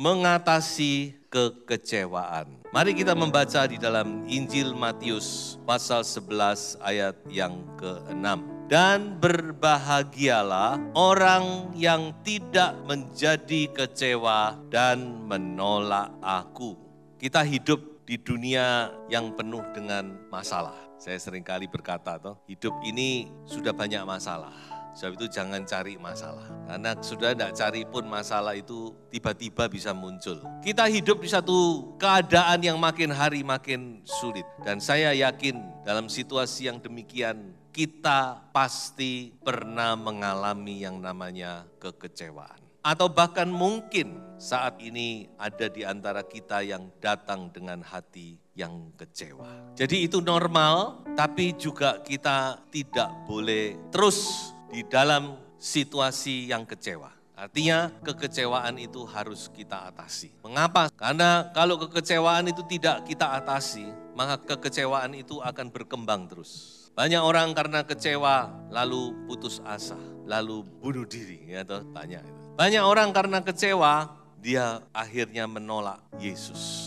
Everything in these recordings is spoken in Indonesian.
Mengatasi kekecewaan. Mari kita membaca di dalam Injil Matius pasal 11 ayat yang ke-6. Dan berbahagialah orang yang tidak menjadi kecewa dan menolak aku. Kita hidup di dunia yang penuh dengan masalah. Saya seringkali berkata, hidup ini sudah banyak masalah. Sebab itu jangan cari masalah. Karena sudah tidak cari pun masalah itu tiba-tiba bisa muncul. Kita hidup di satu keadaan yang makin hari makin sulit. Dan saya yakin dalam situasi yang demikian kita pasti pernah mengalami yang namanya kekecewaan. Atau bahkan mungkin saat ini ada di antara kita yang datang dengan hati yang kecewa. Jadi itu normal, tapi juga kita tidak boleh terus di dalam situasi yang kecewa. Artinya kekecewaan itu harus kita atasi. Mengapa? Karena kalau kekecewaan itu tidak kita atasi, maka kekecewaan itu akan berkembang terus. Banyak orang karena kecewa lalu putus asa, lalu bunuh diri. Banyak itu. Banyak orang karena kecewa, dia akhirnya menolak Yesus.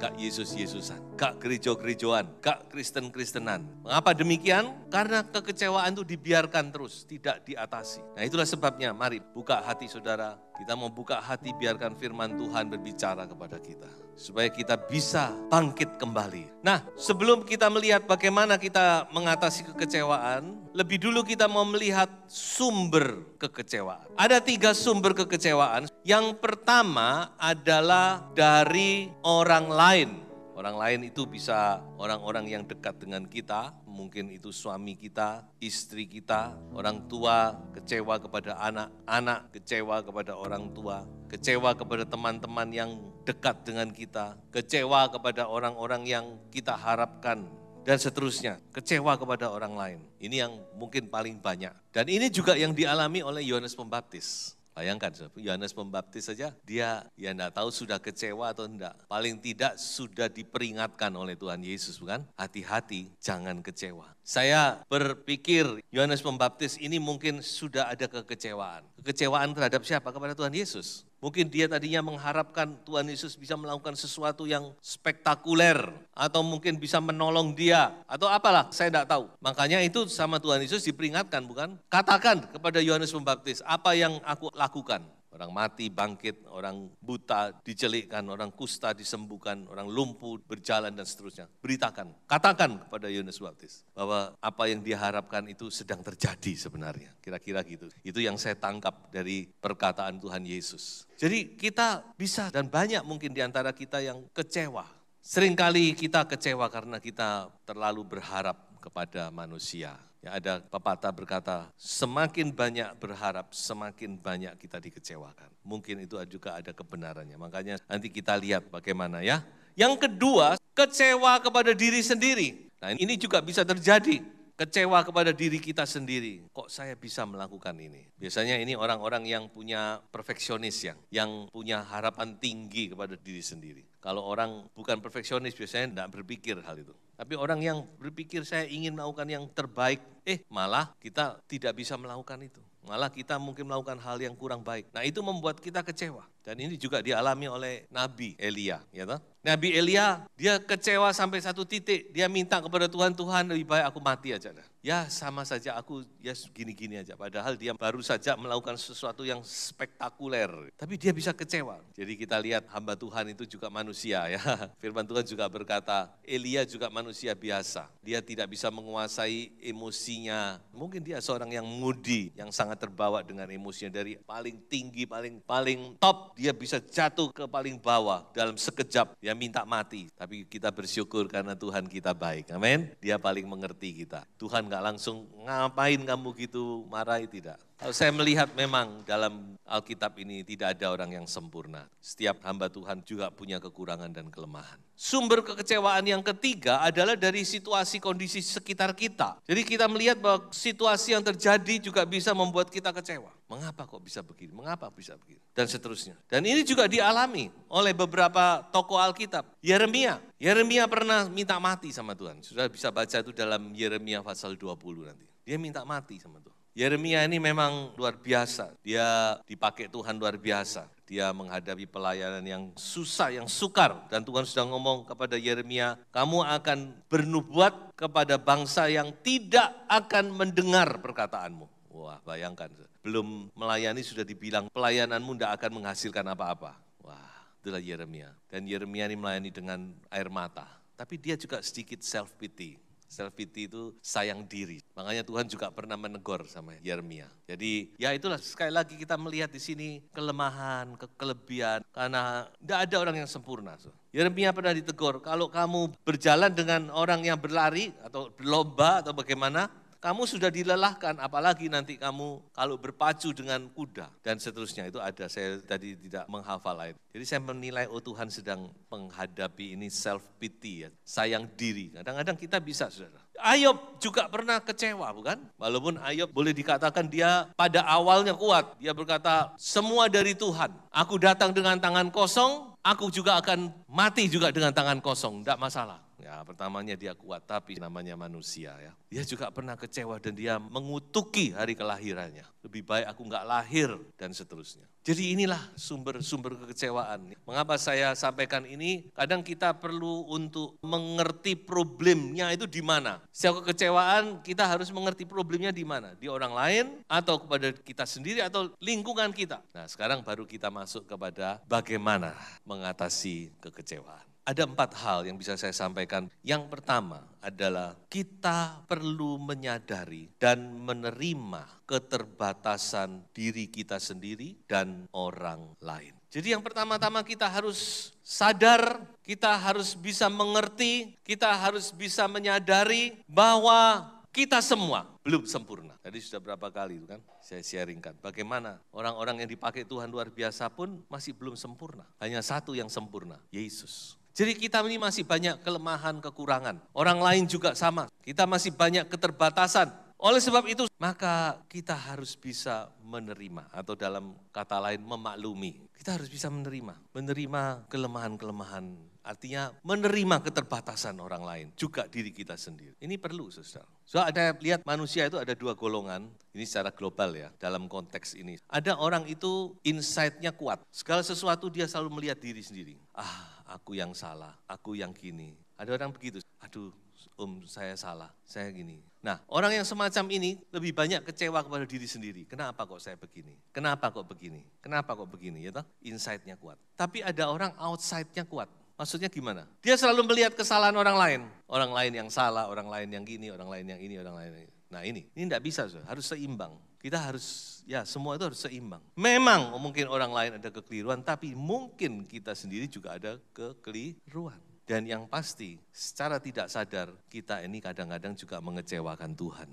Gak Yesus-Yesusan, gak gereja-gerejaan, gak Kristen-Kristenan. Mengapa demikian? Karena kekecewaan itu dibiarkan terus, tidak diatasi. Nah itulah sebabnya, mari buka hati saudara. Kita mau buka hati, biarkan firman Tuhan berbicara kepada kita. Supaya kita bisa bangkit kembali. Nah sebelum kita melihat bagaimana kita mengatasi kekecewaan, lebih dulu kita mau melihat sumber kekecewaan. Ada 3 sumber kekecewaan. Yang pertama adalah dari orang lain. Orang lain itu bisa orang-orang yang dekat dengan kita, mungkin itu suami kita, istri kita, orang tua kecewa kepada anak, anak kecewa kepada orang tua, kecewa kepada teman-teman yang dekat dengan kita, kecewa kepada orang-orang yang kita harapkan, dan seterusnya, kecewa kepada orang lain. Ini yang mungkin paling banyak. Dan ini juga yang dialami oleh Yohanes Pembaptis. Bayangkan, Yohanes Pembaptis saja, dia ya enggak tahu sudah kecewa atau enggak. Paling tidak sudah diperingatkan oleh Tuhan Yesus, bukan? Hati-hati, jangan kecewa. Saya berpikir Yohanes Pembaptis ini mungkin sudah ada kekecewaan. Kekecewaan terhadap siapa? Kepada Tuhan Yesus. Mungkin dia tadinya mengharapkan Tuhan Yesus bisa melakukan sesuatu yang spektakuler. Atau mungkin bisa menolong dia. Atau apalah, saya tidak tahu. Makanya itu sama Tuhan Yesus diperingatkan, bukan? Katakan kepada Yohanes Pembaptis, apa yang aku lakukan? Orang mati bangkit, orang buta dicelikkan, orang kusta disembuhkan, orang lumpuh berjalan dan seterusnya. Beritakan, katakan kepada Yohanes Pembaptis bahwa apa yang diharapkan itu sedang terjadi sebenarnya. Kira-kira gitu. Itu yang saya tangkap dari perkataan Tuhan Yesus. Jadi kita bisa dan banyak mungkin di antara kita yang kecewa. Seringkali kita kecewa karena kita terlalu berharap kepada manusia. Ya, ada pepatah berkata, semakin banyak berharap, semakin banyak kita dikecewakan. Mungkin itu juga ada kebenarannya. Makanya nanti kita lihat bagaimana ya. Yang kedua, kecewa kepada diri sendiri. Nah ini juga bisa terjadi. Kecewa kepada diri kita sendiri. Kok saya bisa melakukan ini? Biasanya ini orang-orang yang punya perfeksionis yang punya harapan tinggi kepada diri sendiri. Kalau orang bukan perfeksionis biasanya tidak berpikir hal itu. Tapi orang yang berpikir saya ingin melakukan yang terbaik, malah kita tidak bisa melakukan itu. Malah kita mungkin melakukan hal yang kurang baik. Nah itu membuat kita kecewa. Dan ini juga dialami oleh Nabi Elia. Ya toh? Nabi Elia dia kecewa sampai satu titik. Dia minta kepada Tuhan, Tuhan lebih baik aku mati aja. Ya sama saja aku ya gini-gini aja. Padahal dia baru saja melakukan sesuatu yang spektakuler. Tapi dia bisa kecewa. Jadi kita lihat hamba Tuhan itu juga manusia ya. Firman Tuhan juga berkata, Elia juga manusia biasa. Dia tidak bisa menguasai emosinya. Mungkin dia seorang yang moody, yang sangat terbawa dengan emosinya. Dari paling tinggi, paling top, dia bisa jatuh ke paling bawah dalam sekejap. Dia minta mati. Tapi kita bersyukur karena Tuhan kita baik. Amin. Dia paling mengerti kita. Tuhan gak langsung ngapain kamu gitu, marahi tidak. Kalau saya melihat memang dalam Alkitab ini tidak ada orang yang sempurna. Setiap hamba Tuhan juga punya kekurangan dan kelemahan. Sumber kekecewaan yang ketiga adalah dari situasi kondisi sekitar kita. Jadi kita melihat bahwa situasi yang terjadi juga bisa membuat kita kecewa. Mengapa kok bisa begini? Mengapa bisa begini? Dan seterusnya. Dan ini juga dialami oleh beberapa tokoh Alkitab. Yeremia pernah minta mati sama Tuhan. Sudah bisa baca itu dalam Yeremia pasal 20 nanti. Dia minta mati sama Tuhan. Yeremia ini memang luar biasa, dia dipakai Tuhan luar biasa. Dia menghadapi pelayanan yang susah, yang sukar. Dan Tuhan sudah ngomong kepada Yeremia, kamu akan bernubuat kepada bangsa yang tidak akan mendengar perkataanmu. Wah, bayangkan, belum melayani sudah dibilang pelayananmu tidak akan menghasilkan apa-apa. Wah, itulah Yeremia. Dan Yeremia ini melayani dengan air mata. Tapi dia juga sedikit self-pity. Self-pity itu sayang diri. Makanya Tuhan juga pernah menegur sama Yeremia. Jadi ya itulah sekali lagi kita melihat di sini kelemahan, kelebihan. Karena tidak ada orang yang sempurna. Yeremia pernah ditegur, kalau kamu berjalan dengan orang yang berlari atau berlomba atau bagaimana, kamu sudah dilelahkan, apalagi nanti kamu kalau berpacu dengan kuda dan seterusnya. Itu ada, saya tadi tidak menghafal ayat. Jadi saya menilai, oh Tuhan sedang menghadapi ini self-pity, ya, sayang diri. Kadang-kadang kita bisa, saudara. Ayub juga pernah kecewa, bukan? Walaupun Ayub boleh dikatakan dia pada awalnya kuat. Dia berkata, semua dari Tuhan. Aku datang dengan tangan kosong, aku juga akan mati juga dengan tangan kosong, tidak masalah. Ya, pertamanya dia kuat, tapi namanya manusia ya. Dia juga pernah kecewa dan dia mengutuki hari kelahirannya. Lebih baik aku enggak lahir dan seterusnya. Jadi inilah sumber-sumber kekecewaan. Mengapa saya sampaikan ini? Kadang kita perlu untuk mengerti problemnya itu di mana. Setiap kekecewaan kita harus mengerti problemnya di mana. Di orang lain atau kepada kita sendiri atau lingkungan kita. Nah, sekarang baru kita masuk kepada bagaimana mengatasi kekecewaan. Ada 4 hal yang bisa saya sampaikan. Yang pertama adalah kita perlu menyadari dan menerima keterbatasan diri kita sendiri dan orang lain. Jadi yang pertama-tama kita harus sadar, kita harus bisa mengerti, kita harus bisa menyadari bahwa kita semua belum sempurna. Tadi sudah berapa kali itu kan saya sharingkan. Bagaimana orang-orang yang dipakai Tuhan luar biasa pun masih belum sempurna. Hanya satu yang sempurna, Yesus. Jadi kita ini masih banyak kelemahan, kekurangan. Orang lain juga sama. Kita masih banyak keterbatasan. Oleh sebab itu, maka kita harus bisa menerima. Atau dalam kata lain, memaklumi. Kita harus bisa menerima kelemahan-kelemahan. Artinya menerima keterbatasan orang lain, juga diri kita sendiri. Ini perlu, saudara. So ada lihat manusia itu ada 2 golongan, ini secara global ya, dalam konteks ini. Ada orang itu insight-nya kuat, segala sesuatu dia selalu melihat diri sendiri. Aku yang salah, aku yang gini. Ada orang begitu, aduh saya salah, saya gini. Nah, orang yang semacam ini lebih banyak kecewa kepada diri sendiri. Kenapa kok saya begini? Kenapa kok begini? Kenapa kok begini? Ya toh, insight-nya kuat. Tapi ada orang outside-nya kuat. Maksudnya gimana? Dia selalu melihat kesalahan orang lain. Orang lain yang salah, orang lain yang gini, orang lain yang ini, orang lain yang ini. Nah ini tidak bisa, harus seimbang. Kita harus, ya semua itu harus seimbang. Memang mungkin orang lain ada kekeliruan, tapi mungkin kita sendiri juga ada kekeliruan. Dan yang pasti, secara tidak sadar, kita ini kadang-kadang juga mengecewakan Tuhan.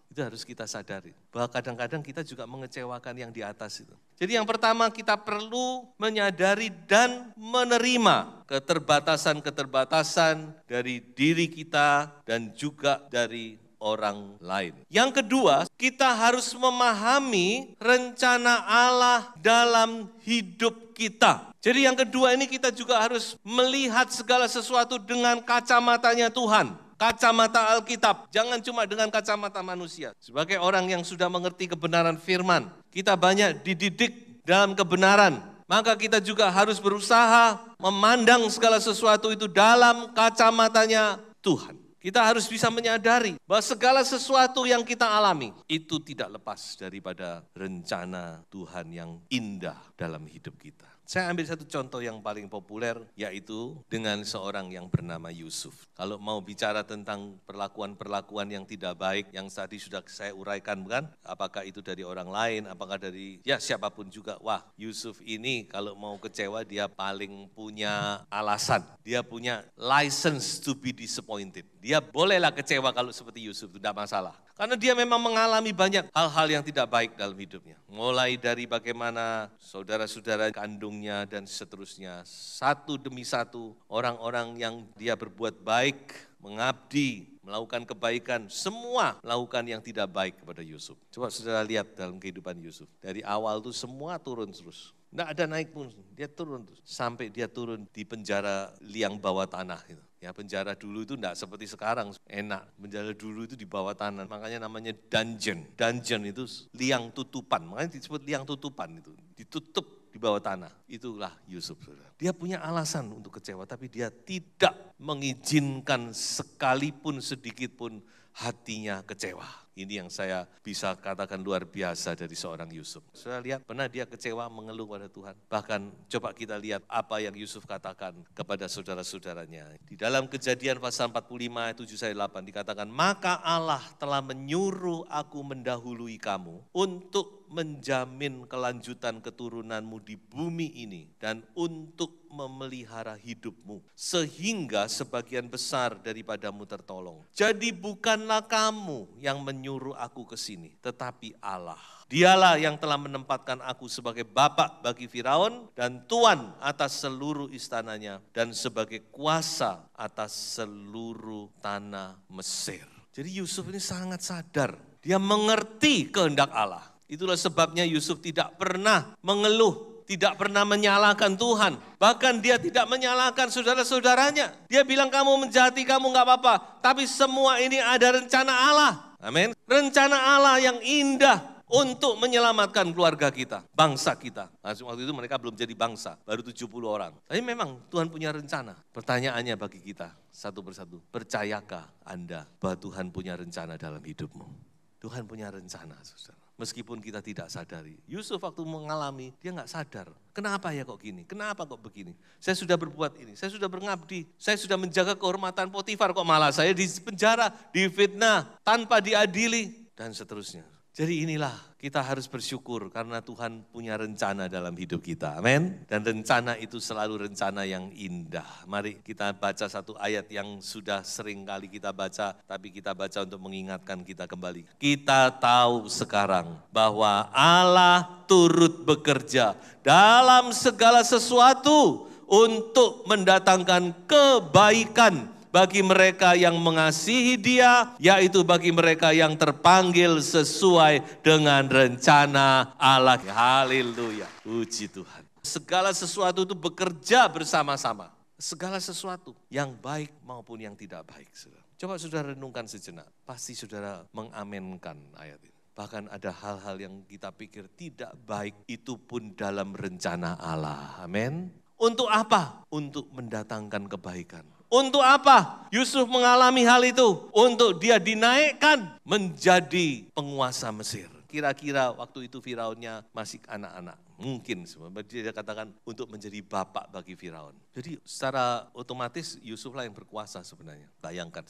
Itu harus kita sadari, bahwa kadang-kadang kita juga mengecewakan yang di atas itu. Jadi yang pertama kita perlu menyadari dan menerima keterbatasan-keterbatasan dari diri kita dan juga dari orang lain. Yang kedua, kita harus memahami rencana Allah dalam hidup kita. Jadi yang kedua ini kita juga harus melihat segala sesuatu dengan kacamatanya Tuhan. Kacamata Alkitab, jangan cuma dengan kacamata manusia. Sebagai orang yang sudah mengerti kebenaran firman, kita banyak dididik dalam kebenaran. Maka kita juga harus berusaha memandang segala sesuatu itu dalam kacamatanya Tuhan. Kita harus bisa menyadari bahwa segala sesuatu yang kita alami itu tidak lepas daripada rencana Tuhan yang indah dalam hidup kita. Saya ambil satu contoh yang paling populer, yaitu dengan seorang yang bernama Yusuf. Kalau mau bicara tentang perlakuan-perlakuan yang tidak baik, yang tadi sudah saya uraikan, bukan? Apakah itu dari orang lain, apakah dari siapapun juga. Wah, Yusuf ini kalau mau kecewa dia paling punya alasan. Dia punya license to be disappointed. Dia bolehlah kecewa kalau seperti Yusuf, tidak masalah. Karena dia memang mengalami banyak hal-hal yang tidak baik dalam hidupnya. Mulai dari bagaimana saudara-saudara kandungnya dan seterusnya. Satu demi satu orang-orang yang dia berbuat baik, mengabdi, melakukan kebaikan, semua melakukan yang tidak baik kepada Yusuf. Coba saudara lihat dalam kehidupan Yusuf. Dari awal itu semua turun terus. Tidak ada naik pun, dia turun terus. Sampai dia turun di penjara liang bawah tanah itu. Ya, penjara dulu itu enggak seperti sekarang, enak. Penjara dulu itu di bawah tanah, makanya namanya dungeon. Dungeon itu liang tutupan, makanya disebut liang tutupan itu. Ditutup di bawah tanah, itulah Yusuf. Dia punya alasan untuk kecewa, tapi dia tidak mengizinkan sekalipun sedikit pun hatinya kecewa. Ini yang saya bisa katakan luar biasa dari seorang Yusuf. Saya lihat pernah dia kecewa mengeluh pada Tuhan. Bahkan coba kita lihat apa yang Yusuf katakan kepada saudara-saudaranya. Di dalam Kejadian pasal 45, 7-8 dikatakan, maka Allah telah menyuruh aku mendahului kamu untuk menjamin kelanjutan keturunanmu di bumi ini dan untuk memelihara hidupmu sehingga sebagian besar daripadamu tertolong. Jadi bukanlah kamu yang menyuruh aku ke sini, tetapi Allah. Dialah yang telah menempatkan aku sebagai bapak bagi Firaun dan tuan atas seluruh istananya dan sebagai kuasa atas seluruh tanah Mesir. Jadi Yusuf ini sangat sadar, dia mengerti kehendak Allah. Itulah sebabnya Yusuf tidak pernah mengeluh, tidak pernah menyalahkan Tuhan. Bahkan dia tidak menyalahkan saudara-saudaranya. Dia bilang kamu menjahati, kamu gak apa-apa. Tapi semua ini ada rencana Allah. Amin. Rencana Allah yang indah untuk menyelamatkan keluarga kita, bangsa kita. Nah, waktu itu mereka belum jadi bangsa, baru 70 orang. Tapi memang Tuhan punya rencana. Pertanyaannya bagi kita, satu persatu. Percayakah Anda bahwa Tuhan punya rencana dalam hidupmu? Tuhan punya rencana, saudara. Meskipun kita tidak sadari. Yusuf waktu mengalami, dia nggak sadar. Kenapa ya kok gini? Kenapa kok begini? Saya sudah berbuat ini, saya sudah mengabdi, saya sudah menjaga kehormatan Potifar, kok malah saya di penjara, difitnah, tanpa diadili, dan seterusnya. Jadi inilah kita harus bersyukur karena Tuhan punya rencana dalam hidup kita. Amin. Dan rencana itu selalu rencana yang indah. Mari kita baca satu ayat yang sudah sering kali kita baca, tapi kita baca untuk mengingatkan kita kembali. Kita tahu sekarang bahwa Allah turut bekerja dalam segala sesuatu untuk mendatangkan kebaikan bagi mereka yang mengasihi Dia, yaitu bagi mereka yang terpanggil sesuai dengan rencana Allah. Haleluya, puji Tuhan. Segala sesuatu itu bekerja bersama-sama. Segala sesuatu yang baik maupun yang tidak baik. Coba saudara renungkan sejenak, pasti saudara mengamenkan ayat ini. Bahkan ada hal-hal yang kita pikir tidak baik, itu pun dalam rencana Allah. Amin. Untuk apa? Untuk mendatangkan kebaikan. Untuk apa Yusuf mengalami hal itu? Untuk dia dinaikkan menjadi penguasa Mesir. Kira-kira waktu itu Firaunnya masih anak-anak. Mungkin dia katakan untuk menjadi bapak bagi Firaun. Jadi secara otomatis Yusuflah yang berkuasa sebenarnya. Bayangkan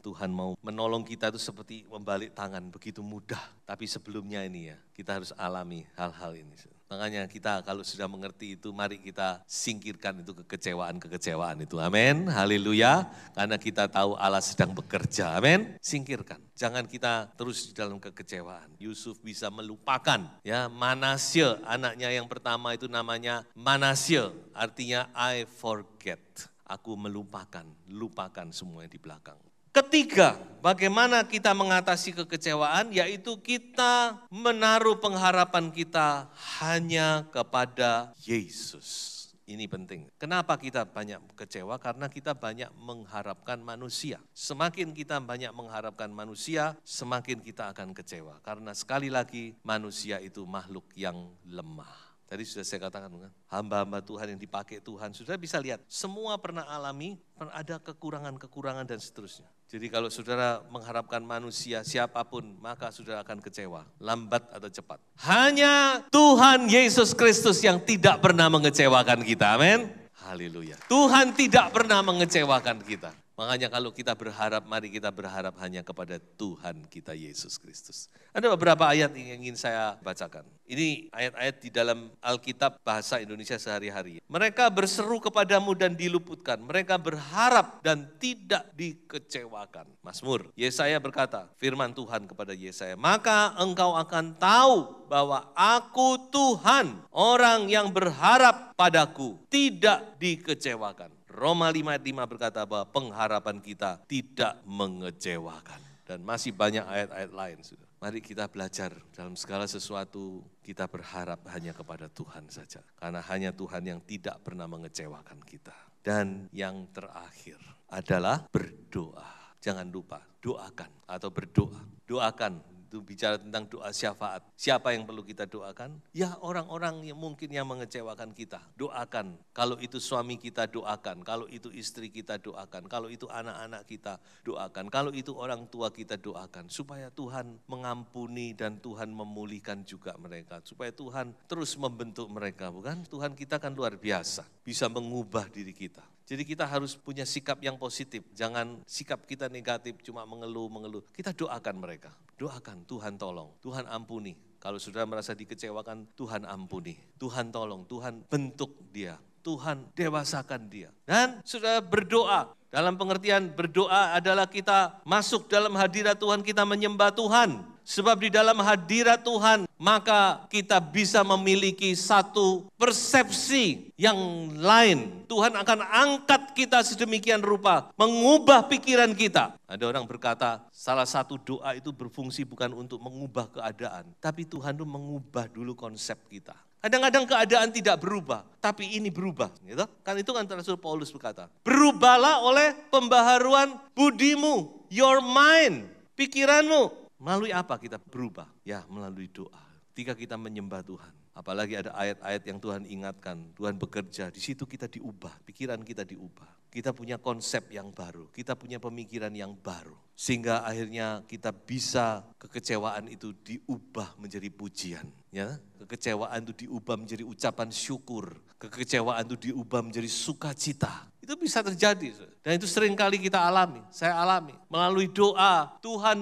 Tuhan mau menolong kita itu seperti membalik tangan begitu mudah. Tapi sebelumnya ini ya kita harus alami hal-hal ini. Makanya kita kalau sudah mengerti itu, mari kita singkirkan itu kekecewaan itu. Amin, haleluya. Karena kita tahu Allah sedang bekerja, amin. Singkirkan, jangan kita terus di dalam kekecewaan. Yusuf bisa melupakan, ya Manasye, anaknya yang pertama itu namanya Manasye, artinya I forget. Aku melupakan, lupakan semua yang di belakang. Ketiga, bagaimana kita mengatasi kekecewaan, yaitu kita menaruh pengharapan kita hanya kepada Yesus. Ini penting. Kenapa kita banyak kecewa? Karena kita banyak mengharapkan manusia. Semakin kita banyak mengharapkan manusia, semakin kita akan kecewa. Karena sekali lagi manusia itu makhluk yang lemah. Tadi sudah saya katakan kan, hamba-hamba Tuhan yang dipakai Tuhan, sudah bisa lihat, semua pernah alami, ada kekurangan-kekurangan dan seterusnya. Jadi kalau saudara mengharapkan manusia siapapun, maka saudara akan kecewa, lambat atau cepat. Hanya Tuhan Yesus Kristus yang tidak pernah mengecewakan kita, amin. Haleluya. Tuhan tidak pernah mengecewakan kita. Makanya kalau kita berharap, mari kita berharap hanya kepada Tuhan kita Yesus Kristus. Ada beberapa ayat yang ingin saya bacakan. Ini ayat-ayat di dalam Alkitab bahasa Indonesia sehari-hari. Mereka berseru kepadamu dan diluputkan. Mereka berharap dan tidak dikecewakan. Mazmur, Yesaya berkata, firman Tuhan kepada Yesaya, maka engkau akan tahu bahwa aku Tuhan, orang yang berharap padaku, tidak dikecewakan. Roma 5:5 berkata bahwa pengharapan kita tidak mengecewakan. Dan masih banyak ayat-ayat lain. Mari kita belajar dalam segala sesuatu kita berharap hanya kepada Tuhan saja. Karena hanya Tuhan yang tidak pernah mengecewakan kita. Dan yang terakhir adalah berdoa. Jangan lupa doakan atau berdoa. Doakan. Itu bicara tentang doa syafaat. Siapa yang perlu kita doakan? Ya orang-orang yang mungkin yang mengecewakan kita. Doakan. Kalau itu suami kita doakan. Kalau itu istri kita doakan. Kalau itu anak-anak kita doakan. Kalau itu orang tua kita doakan. Supaya Tuhan mengampuni dan Tuhan memulihkan juga mereka. Supaya Tuhan terus membentuk mereka. Bukan? Tuhan kita kan luar biasa. Bisa mengubah diri kita. Jadi kita harus punya sikap yang positif. Jangan sikap kita negatif, cuma mengeluh. Kita doakan mereka. Doakan, Tuhan tolong, Tuhan ampuni. Kalau sudah merasa dikecewakan, Tuhan ampuni. Tuhan tolong, Tuhan bentuk dia. Tuhan dewasakan dia. Dan sudah berdoa. Dalam pengertian berdoa adalah kita masuk dalam hadirat Tuhan, kita menyembah Tuhan. Sebab di dalam hadirat Tuhan, maka kita bisa memiliki satu persepsi yang lain. Tuhan akan angkat kita sedemikian rupa, mengubah pikiran kita. Ada orang berkata, salah satu doa itu berfungsi bukan untuk mengubah keadaan, tapi Tuhan itu mengubah dulu konsep kita. Kadang-kadang keadaan tidak berubah, tapi ini berubah. Gitu? Kan itu kan Rasul Paulus berkata, berubahlah oleh pembaharuan budimu, your mind, pikiranmu. Melalui apa kita berubah? Ya, melalui doa. Ketika kita menyembah Tuhan. Apalagi ada ayat-ayat yang Tuhan ingatkan. Tuhan bekerja, di situ kita diubah. Pikiran kita diubah. Kita punya konsep yang baru. Kita punya pemikiran yang baru. Sehingga akhirnya kita bisa kekecewaan itu diubah menjadi pujian. Ya, kekecewaan itu diubah menjadi ucapan syukur. Kekecewaan itu diubah menjadi sukacita. Itu bisa terjadi. Dan itu sering kali kita alami. Saya alami. Melalui doa, Tuhan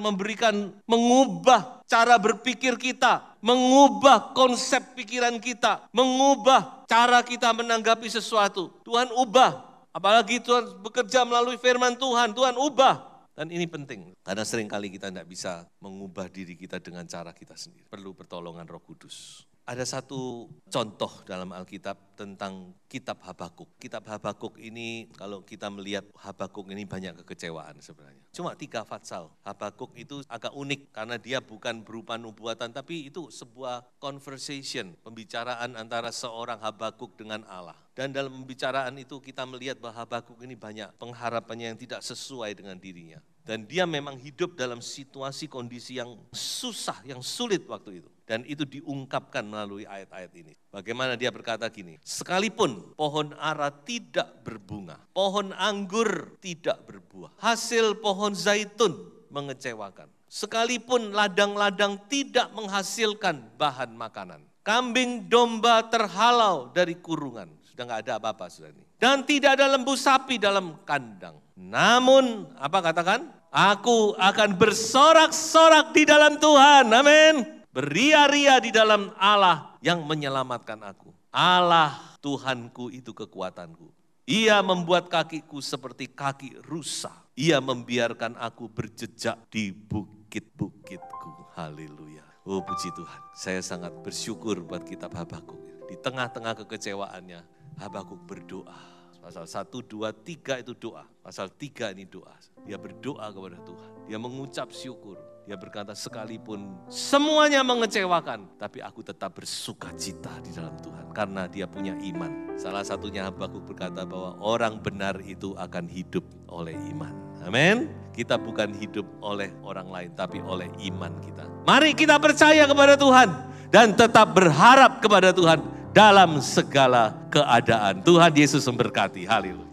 mengubah cara berpikir kita. Mengubah konsep pikiran kita. Mengubah cara kita menanggapi sesuatu. Tuhan ubah. Apalagi Tuhan bekerja melalui firman Tuhan. Tuhan ubah. Dan ini penting. Karena sering kali kita tidak bisa mengubah diri kita dengan cara kita sendiri. Perlu pertolongan Roh Kudus. Ada satu contoh dalam Alkitab tentang kitab Habakuk. Kitab Habakuk ini kalau kita melihat Habakuk ini banyak kekecewaan sebenarnya. Cuma 3 fatsal. Habakuk itu agak unik karena dia bukan berupa nubuatan tapi itu sebuah conversation, pembicaraan antara seorang Habakuk dengan Allah. Dan dalam pembicaraan itu kita melihat bahwa Habakuk ini banyak pengharapannya yang tidak sesuai dengan dirinya. Dan dia memang hidup dalam situasi kondisi yang susah, yang sulit waktu itu. Dan itu diungkapkan melalui ayat-ayat ini. Bagaimana dia berkata gini, sekalipun pohon ara tidak berbunga, pohon anggur tidak berbuah, hasil pohon zaitun mengecewakan. Sekalipun ladang-ladang tidak menghasilkan bahan makanan, kambing domba terhalau dari kurungan. Sudah nggak ada apa-apa sudah ini. Dan tidak ada lembu sapi dalam kandang. Namun, apa katakan? Aku akan bersorak-sorak di dalam Tuhan, amin. Beria-ria di dalam Allah yang menyelamatkan aku. Allah Tuhanku itu kekuatanku. Ia membuat kakiku seperti kaki rusa. Ia membiarkan aku berjejak di bukit-bukitku. Haleluya. Oh puji Tuhan. Saya sangat bersyukur buat kitab Habakuk. Di tengah-tengah kekecewaannya, Habakuk berdoa. Pasal 1, 2, 3 itu doa. Pasal 3 ini doa. Dia berdoa kepada Tuhan. Dia mengucap syukur. Dia berkata sekalipun semuanya mengecewakan, tapi aku tetap bersuka cita di dalam Tuhan. Karena dia punya iman. Salah satunya Habakuk berkata bahwa orang benar itu akan hidup oleh iman. Amin. Kita bukan hidup oleh orang lain, tapi oleh iman kita. Mari kita percaya kepada Tuhan. Dan tetap berharap kepada Tuhan. dalam segala keadaan. Tuhan Yesus memberkati. Haleluya.